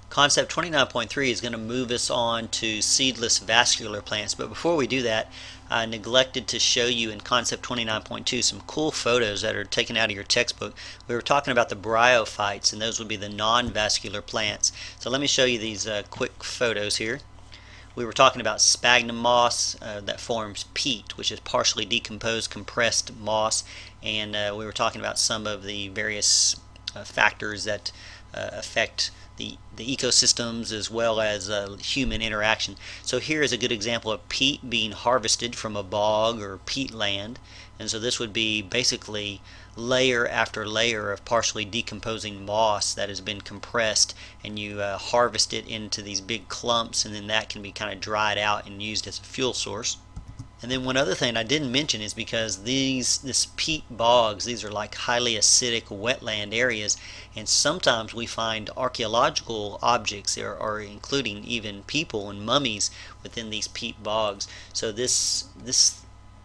Concept 29.3 is going to move us on to seedless vascular plants, but before we do that, I neglected to show you in Concept 29.2 some cool photos that are taken out of your textbook. We were talking about the bryophytes, and those would be the non-vascular plants. So let me show you these quick photos here. We were talking about sphagnum moss that forms peat, which is partially decomposed compressed moss, and we were talking about some of the various factors that affect the ecosystems as well as human interaction. So here is a good example of peat being harvested from a bog or peatland, and so this would be basically layer after layer of partially decomposing moss that has been compressed, and you harvest it into these big clumps, and then that can be kind of dried out and used as a fuel source. And then one other thing I didn't mention is because this peat bogs, these are like highly acidic wetland areas, and sometimes we find archaeological objects or including even people and mummies within these peat bogs. So this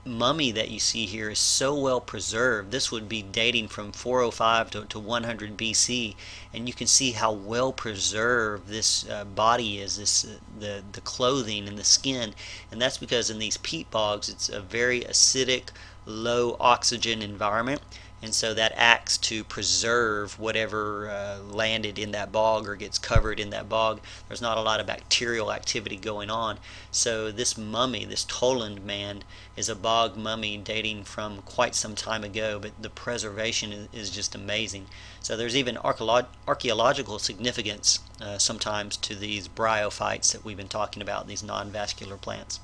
mummy that you see here is so well preserved. This would be dating from 405 to 100 BC, and you can see how well preserved this body is, the clothing and the skin, and that's because in these peat bogs it's a very acidic, low oxygen environment, and so that acts to preserve whatever landed in that bog or gets covered in that bog. There's not a lot of bacterial activity going on. So this mummy, this Toland man, is a bog mummy dating from quite some time ago, but the preservation is just amazing. So there's even archaeological significance sometimes to these bryophytes that we've been talking about, these non-vascular plants.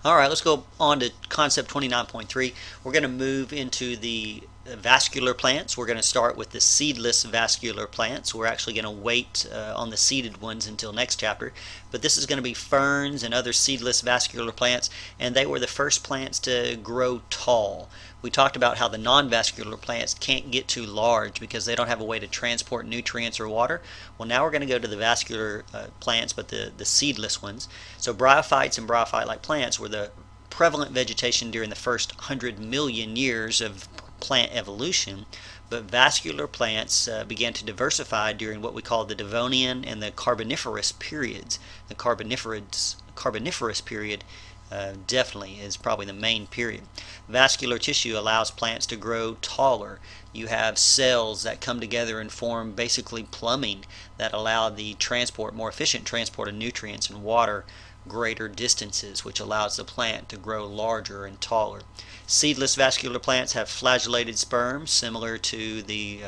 Alright, let's go on to Concept 29.3. We're going to move into the vascular plants. We're going to start with the seedless vascular plants. We're actually going to wait on the seeded ones until next chapter. But this is going to be ferns and other seedless vascular plants, and they were the first plants to grow tall. We talked about how the non-vascular plants can't get too large because they don't have a way to transport nutrients or water. Well, now we're going to go to the vascular plants, but the seedless ones. So bryophytes and bryophyte-like plants were the prevalent vegetation during the first 100 million years of plant evolution, but vascular plants began to diversify during what we call the Devonian and the Carboniferous periods. The Carboniferous period definitely is probably the main period. Vascular tissue allows plants to grow taller. You have cells that come together and form basically plumbing that allow the more efficient transport of nutrients and water greater distances, which allows the plant to grow larger and taller. Seedless vascular plants have flagellated sperm similar to the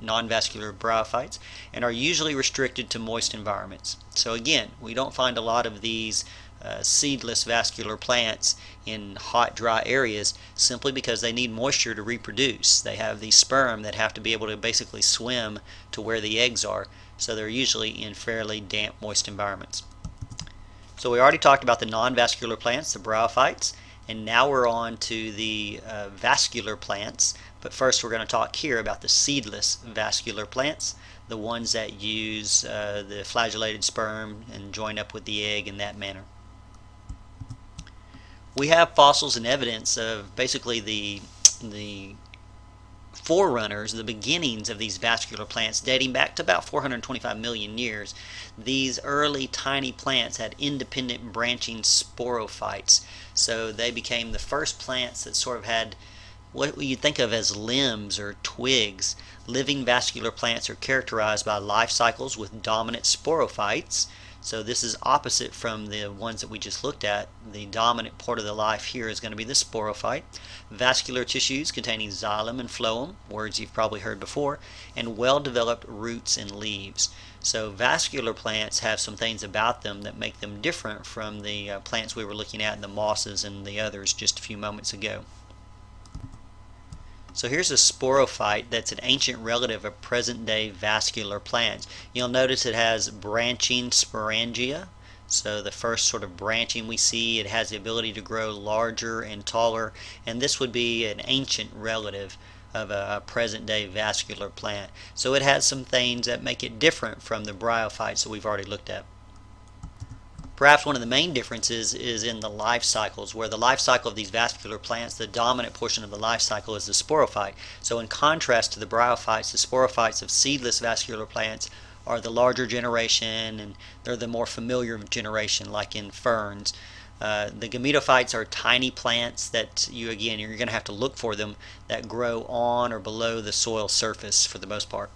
non-vascular bryophytes, and are usually restricted to moist environments. So again, we don't find a lot of these seedless vascular plants in hot, dry areas simply because they need moisture to reproduce. They have these sperm that have to be able to basically swim to where the eggs are, so they're usually in fairly damp, moist environments. So we already talked about the non-vascular plants, the bryophytes, and now we're on to the vascular plants. But first we're going to talk here about the seedless vascular plants, the ones that use the flagellated sperm and join up with the egg in that manner. We have fossils and evidence of basically the forerunners, the beginnings of these vascular plants dating back to about 425 million years. These early tiny plants had independent branching sporophytes, so they became the first plants that sort of had what you think of as limbs or twigs. Living vascular plants are characterized by life cycles with dominant sporophytes. So this is opposite from the ones that we just looked at. The dominant part of the life here is going to be the sporophyte. Vascular tissues containing xylem and phloem, words you've probably heard before, and well-developed roots and leaves. So vascular plants have some things about them that make them different from the plants we were looking at, the mosses and the others just a few moments ago. So here's a sporophyte that's an ancient relative of present-day vascular plants. You'll notice it has branching sporangia. So the first sort of branching we see, it has the ability to grow larger and taller, and this would be an ancient relative of a present-day vascular plant. So it has some things that make it different from the bryophytes that we've already looked at. Perhaps one of the main differences is in the life cycles, where the life cycle of these vascular plants, the dominant portion of the life cycle is the sporophyte. So in contrast to the bryophytes, the sporophytes of seedless vascular plants are the larger generation, and they're the more familiar generation, like in ferns. The gametophytes are tiny plants that you're going to have to look for them, that grow on or below the soil surface for the most part.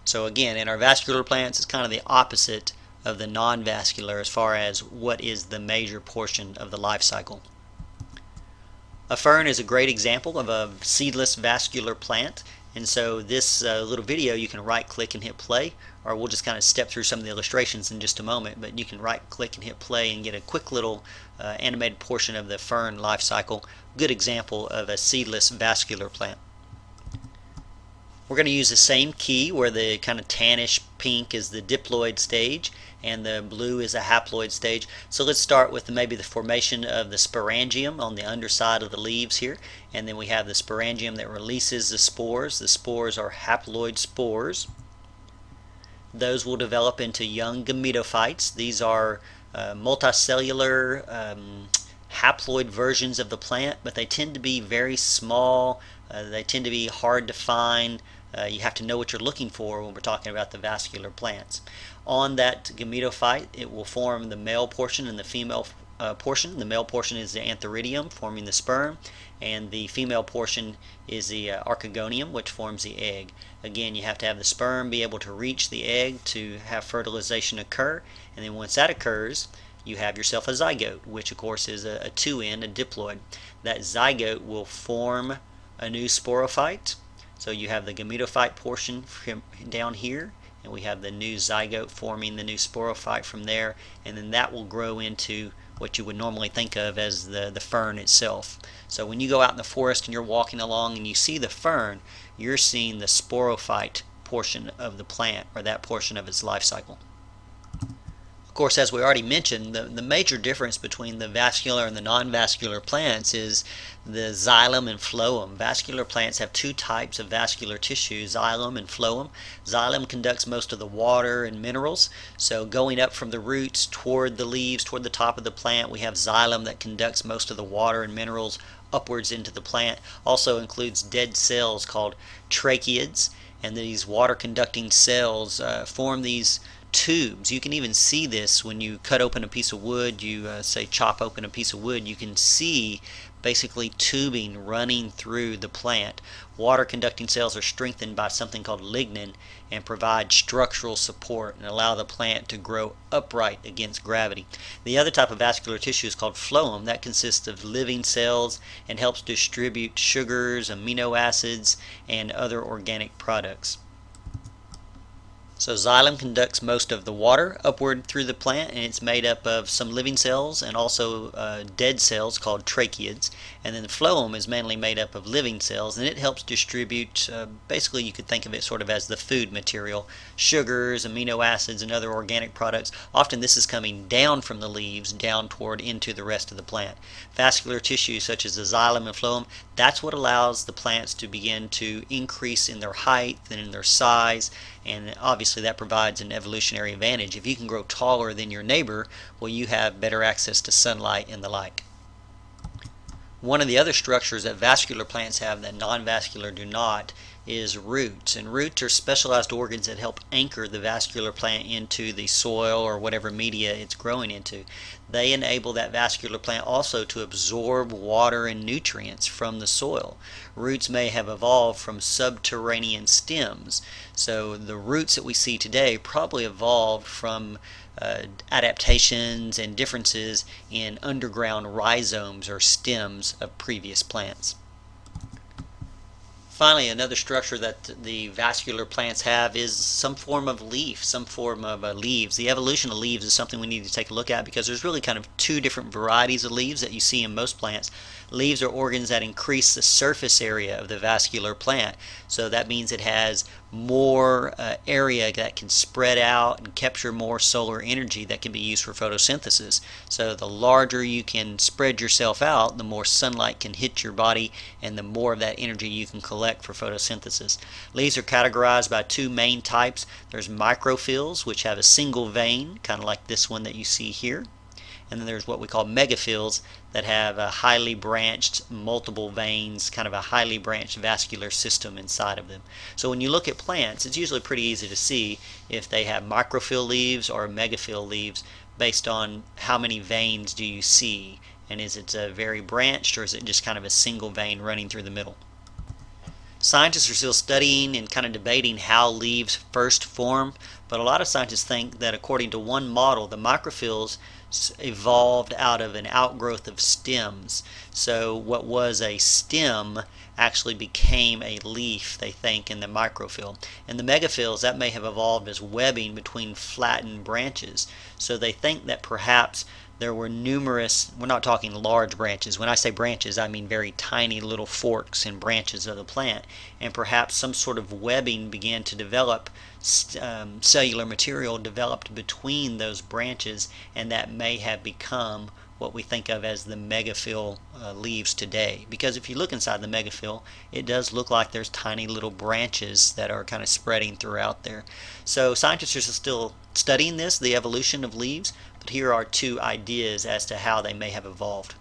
So again, in our vascular plants, it's kind of the opposite of the non-vascular as far as what is the major portion of the life cycle. A fern is a great example of a seedless vascular plant, and so this little video, you can right click and hit play, or we'll just kind of step through some of the illustrations in just a moment, but you can right click and hit play and get a quick little animated portion of the fern life cycle. Good example of a seedless vascular plant. We're going to use the same key, where the kind of tannish pink is the diploid stage and the blue is a haploid stage. So let's start with maybe the formation of the sporangium on the underside of the leaves here, and then we have the sporangium that releases the spores. The spores are haploid spores. Those will develop into young gametophytes. These are multicellular haploid versions of the plant, but they tend to be very small. They tend to be hard to find. You have to know what you're looking for when we're talking about the vascular plants. On that gametophyte, it will form the male portion and the female portion. The male portion is the antheridium, forming the sperm, and the female portion is the archegonium, which forms the egg. Again, you have to have the sperm be able to reach the egg to have fertilization occur, and then once that occurs, you have yourself a zygote, which of course is a 2N, a diploid. That zygote will form a new sporophyte. So you have the gametophyte portion down here, and we have the new zygote forming the new sporophyte from there, and then that will grow into what you would normally think of as the fern itself. So when you go out in the forest and you're walking along and you see the fern, you're seeing the sporophyte portion of the plant, or that portion of its life cycle. Of course, as we already mentioned, the major difference between the vascular and the non-vascular plants is the xylem and phloem. Vascular plants have two types of vascular tissue, xylem and phloem. Xylem conducts most of the water and minerals, so going up from the roots toward the leaves, toward the top of the plant, we have xylem that conducts most of the water and minerals upwards into the plant. Also includes dead cells called tracheids, and these water conducting cells form these tubes. You can even see this when you cut open a piece of wood. You say chop open a piece of wood, you can see basically tubing running through the plant. Water conducting cells are strengthened by something called lignin and provide structural support and allow the plant to grow upright against gravity. The other type of vascular tissue is called phloem. That consists of living cells and helps distribute sugars, amino acids, and other organic products. So xylem conducts most of the water upward through the plant, and it's made up of some living cells and also dead cells called tracheids. And then the phloem is mainly made up of living cells, and it helps distribute, basically you could think of it sort of as the food material, sugars, amino acids, and other organic products. Often this is coming down from the leaves, down toward into the rest of the plant. Vascular tissue such as the xylem and phloem, that's what allows the plants to begin to increase in their height and in their size, and obviously that provides an evolutionary advantage. If you can grow taller than your neighbor, well, you have better access to sunlight and the like. One of the other structures that vascular plants have that non-vascular do not is roots, and roots are specialized organs that help anchor the vascular plant into the soil or whatever media it's growing into. They enable that vascular plant also to absorb water and nutrients from the soil. Roots may have evolved from subterranean stems, so the roots that we see today probably evolved from adaptations and differences in underground rhizomes or stems of previous plants. Finally, another structure that the vascular plants have is some form of leaf, some form of leaves. The evolution of leaves is something we need to take a look at, because there's really kind of two different varieties of leaves that you see in most plants. Leaves are organs that increase the surface area of the vascular plant. So that means it has more area that can spread out and capture more solar energy that can be used for photosynthesis. So the larger you can spread yourself out, the more sunlight can hit your body and the more of that energy you can collect for photosynthesis. Leaves are categorized by two main types. There's microphyls, which have a single vein, kind of like this one that you see here. And then there's what we call megaphils that have a highly branched, multiple veins, kind of a highly branched vascular system inside of them. So when you look at plants, it's usually pretty easy to see if they have microphyll leaves or megaphyll leaves based on how many veins do you see. And is it very branched, or is it just kind of a single vein running through the middle? Scientists are still studying and kind of debating how leaves first form, but a lot of scientists think that according to one model, the microphylls evolved out of an outgrowth of stems. So what was a stem actually became a leaf, they think, in the microphyll. And the megaphylls, that may have evolved as webbing between flattened branches. So they think that perhaps there were numerous, we're not talking large branches. When I say branches, I mean very tiny little forks and branches of the plant. And perhaps some sort of webbing began to develop, cellular material developed between those branches, and that may have become what we think of as the megaphyll leaves today. Because if you look inside the megaphyll, it does look like there's tiny little branches that are kind of spreading throughout there. So scientists are still studying this, the evolution of leaves, but here are two ideas as to how they may have evolved.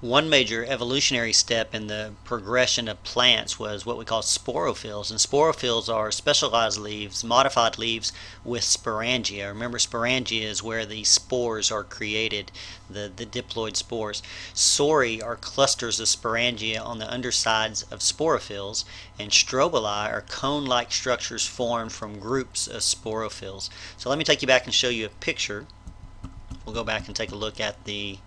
One major evolutionary step in the progression of plants was what we call sporophylls. And sporophylls are specialized leaves, modified leaves with sporangia. Remember, sporangia is where the spores are created, the diploid spores. Sori are clusters of sporangia on the undersides of sporophylls, and strobili are cone-like structures formed from groups of sporophylls. So let me take you back and show you a picture. We'll go back and take a look at the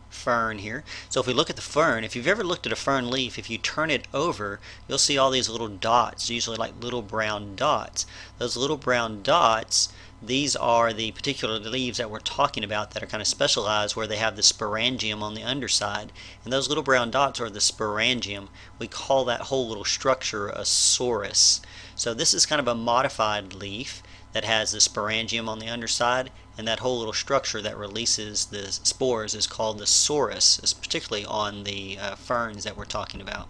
fern here. So if we look at the fern, if you've ever looked at a fern leaf, if you turn it over, you'll see all these little dots, usually like little brown dots. Those little brown dots, these are the particular leaves that we're talking about that are kind of specialized, where they have the sporangium on the underside. And those little brown dots are the sporangium. We call that whole little structure a sorus. So this is kind of a modified leaf that has the sporangium on the underside, and that whole little structure that releases the spores is called the sorus, particularly on the ferns that we're talking about.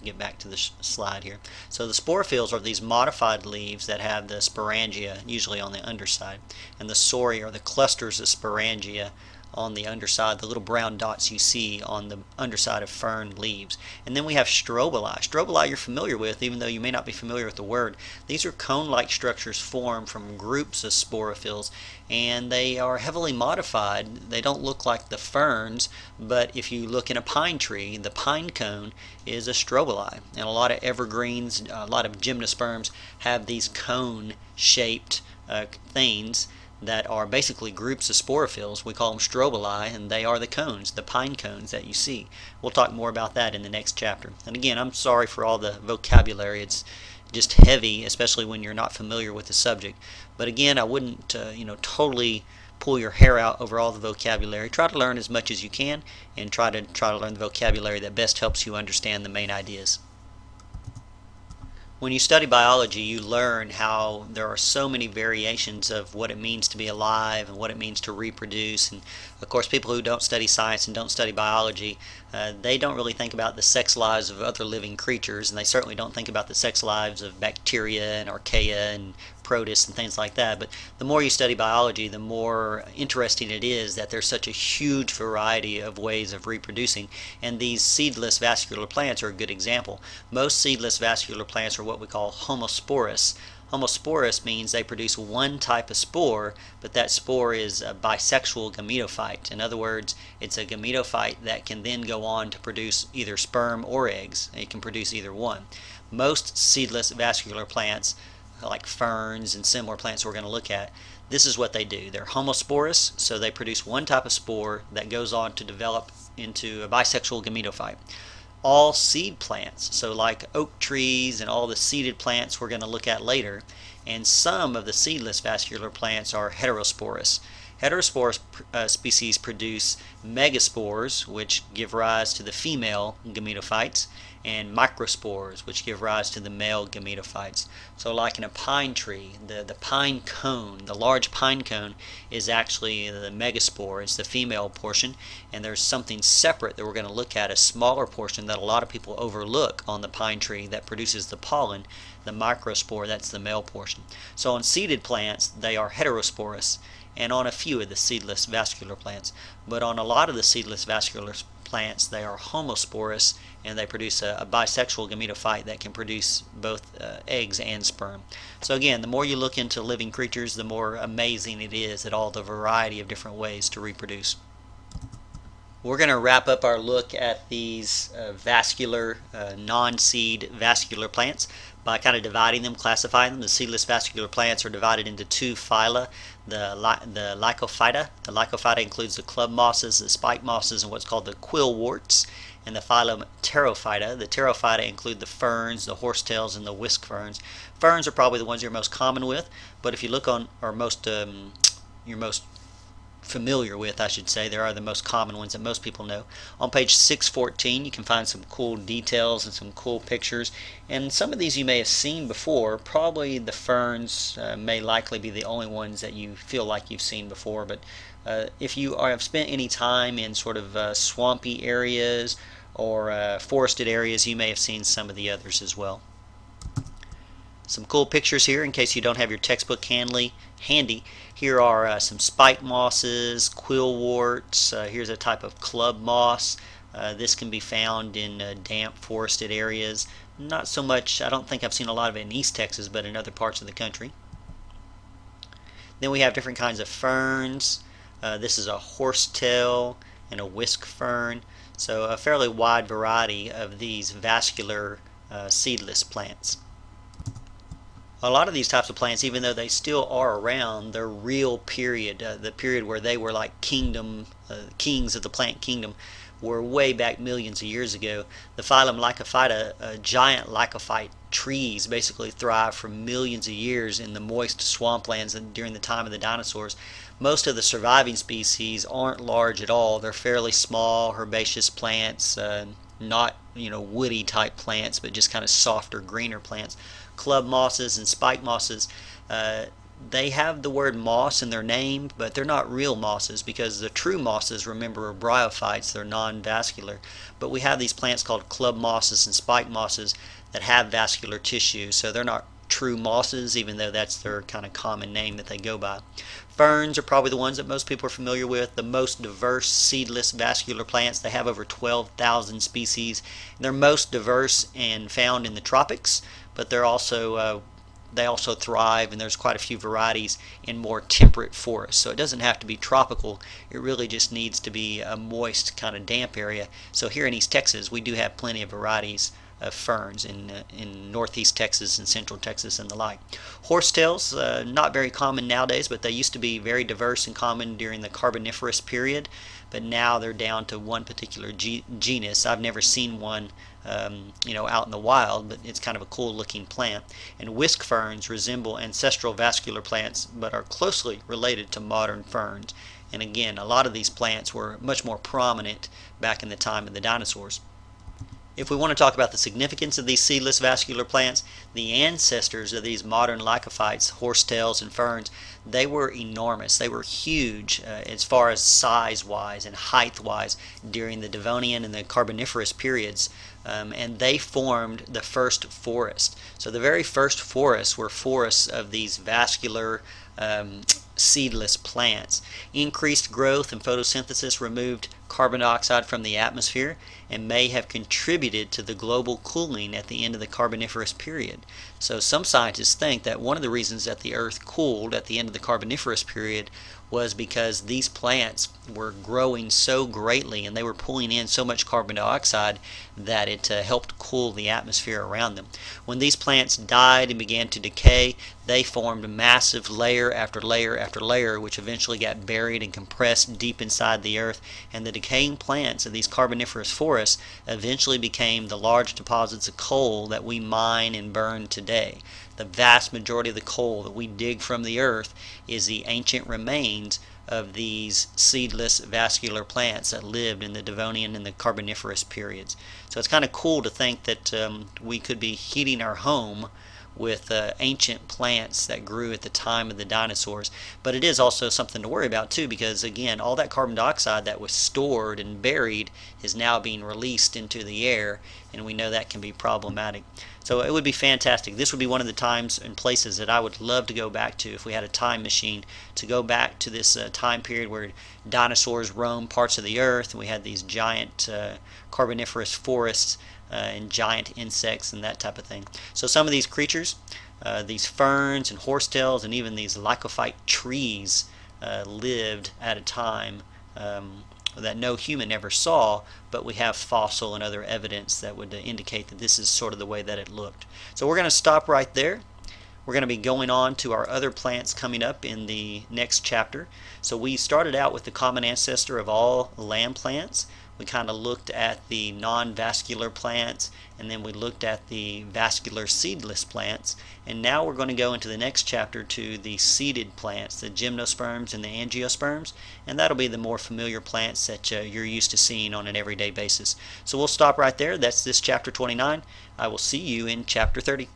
Get back to the slide here. So the sporophylls are these modified leaves that have the sporangia usually on the underside, and the sori are the clusters of sporangia on the underside, the little brown dots you see on the underside of fern leaves. And then we have strobili. Strobili you're familiar with, even though you may not be familiar with the word. These are cone-like structures formed from groups of sporophylls, and they are heavily modified. They don't look like the ferns, but if you look in a pine tree, the pine cone is a strobili. And a lot of evergreens, a lot of gymnosperms have these cone-shaped things that are basically groups of sporophylls. We call them strobili, and they are the cones, the pine cones that you see. We'll talk more about that in the next chapter. And again, I'm sorry for all the vocabulary. It's just heavy, especially when you're not familiar with the subject. But again, I wouldn't totally pull your hair out over all the vocabulary. Try to learn as much as you can, and try to learn the vocabulary that best helps you understand the main ideas. When you study biology, you learn how there are so many variations of what it means to be alive and what it means to reproduce. And of course, people who don't study science and don't study biology, they don't really think about the sex lives of other living creatures, and they certainly don't think about the sex lives of bacteria and archaea and protists and things like that. But the more you study biology, the more interesting it is that there's such a huge variety of ways of reproducing, and these seedless vascular plants are a good example. Most seedless vascular plants are what we call homosporous. Homosporous means they produce one type of spore, but that spore is a bisexual gametophyte. In other words, it's a gametophyte that can then go on to produce either sperm or eggs. It can produce either one. Most seedless vascular plants, like ferns and similar plants we're going to look at, this is what they do. They're homosporous, so they produce one type of spore that goes on to develop into a bisexual gametophyte. All seed plants, so like oak trees and all the seeded plants we're going to look at later, and some of the seedless vascular plants are heterosporous. Heterospore species produce megaspores, which give rise to the female gametophytes, and microspores, which give rise to the male gametophytes. So like in a pine tree, the pine cone, the large pine cone, is actually the megaspore. It's the female portion, and there's something separate that we're going to look at, a smaller portion that a lot of people overlook on the pine tree that produces the pollen, the microspore. That's the male portion. So on seeded plants, they are heterosporous, and on a few of the seedless vascular plants. But on a lot of the seedless vascular plants, they are homosporous, and they produce a bisexual gametophyte that can produce both eggs and sperm. So again, the more you look into living creatures, the more amazing it is at all the variety of different ways to reproduce. We're going to wrap up our look at these vascular, non-seed vascular plants by kind of dividing them, classifying them. The seedless vascular plants are divided into two phyla, the Lycophyta. The Lycophyta includes the club mosses, the spike mosses, and what's called the quillworts. And the phylum Pterophyta. The Pterophyta include the ferns, the horsetails, and the whisk ferns. Ferns are probably the ones you're most common with, but if you look on, or you're most familiar with, I should say, there are the most common ones that most people know. On page 614 you can find some cool details and some cool pictures, and some of these you may have seen before. Probably the ferns may likely be the only ones that you feel like you've seen before, but if you have spent any time in sort of swampy areas or forested areas, you may have seen some of the others as well. Some cool pictures here in case you don't have your textbook handy. Here are some spike mosses, quillworts. Here's a type of club moss. This can be found in damp forested areas. Not so much, I don't think I've seen a lot of it in East Texas, but in other parts of the country. Then we have different kinds of ferns. This is a horsetail and a whisk fern. So a fairly wide variety of these vascular seedless plants. A lot of these types of plants, even though they still are around, their real period, the period where they were like kings of the plant kingdom, were way back millions of years ago. The phylum Lycophyta, giant lycophyte trees, basically thrive for millions of years in the moist swamplands during the time of the dinosaurs. Most of the surviving species aren't large at all. They're fairly small, herbaceous plants, not woody type plants, but just kind of softer, greener plants. Club mosses and spike mosses, they have the word moss in their name, but they're not real mosses, because the true mosses, remember, are bryophytes. They're non-vascular. But we have these plants called club mosses and spike mosses that have vascular tissue, so they're not true mosses, even though that's their kind of common name that they go by. Ferns are probably the ones that most people are familiar with, the most diverse seedless vascular plants. They have over 12,000 species. They're most diverse and found in the tropics, but they also thrive, and there's quite a few varieties in more temperate forests. So it doesn't have to be tropical, it really just needs to be a moist, kind of damp area. So here in East Texas, we do have plenty of varieties of ferns in northeast Texas and central Texas and the like. Horsetails, not very common nowadays, but they used to be very diverse and common during the Carboniferous period, but now they're down to one particular genus. I've never seen one out in the wild, but it's kind of a cool looking plant. And whisk ferns resemble ancestral vascular plants, but are closely related to modern ferns. And again, a lot of these plants were much more prominent back in the time of the dinosaurs. If we want to talk about the significance of these seedless vascular plants, the ancestors of these modern lycophytes, horsetails and ferns, they were enormous. They were huge as far as size-wise and height-wise during the Devonian and the Carboniferous periods, and they formed the first forest. So the very first forests were forests of these vascular seedless plants. Increased growth and photosynthesis removed carbon dioxide from the atmosphere and may have contributed to the global cooling at the end of the Carboniferous period. So some scientists think that one of the reasons that the Earth cooled at the end of the Carboniferous period was because these plants were growing so greatly and they were pulling in so much carbon dioxide that it helped cool the atmosphere around them. When these plants died and began to decay, they formed massive layer after layer after layer, which eventually got buried and compressed deep inside the earth, and the decaying plants of these carboniferous forests eventually became the large deposits of coal that we mine and burn today. The vast majority of the coal that we dig from the earth is the ancient remains of these seedless vascular plants that lived in the Devonian and the Carboniferous periods. So it's kind of cool to think that we could be heating our home with ancient plants that grew at the time of the dinosaurs. But it is also something to worry about too, because again, all that carbon dioxide that was stored and buried is now being released into the air, and we know that can be problematic. So it would be fantastic. This would be one of the times and places that I would love to go back to if we had a time machine, to go back to this time period where dinosaurs roamed parts of the earth and we had these giant carboniferous forests and giant insects and that type of thing. So some of these creatures, these ferns and horsetails and even these lycophyte trees lived at a time that no human ever saw, but we have fossil and other evidence that would indicate that this is sort of the way that it looked. So we're going to stop right there. We're going to be going on to our other plants coming up in the next chapter. So we started out with the common ancestor of all land plants. We kind of looked at the non-vascular plants, and then we looked at the vascular seedless plants, and now we're going to go into the next chapter to the seeded plants, the gymnosperms and the angiosperms, and that'll be the more familiar plants that you're used to seeing on an everyday basis. So we'll stop right there. That's this chapter 29. I will see you in chapter 30.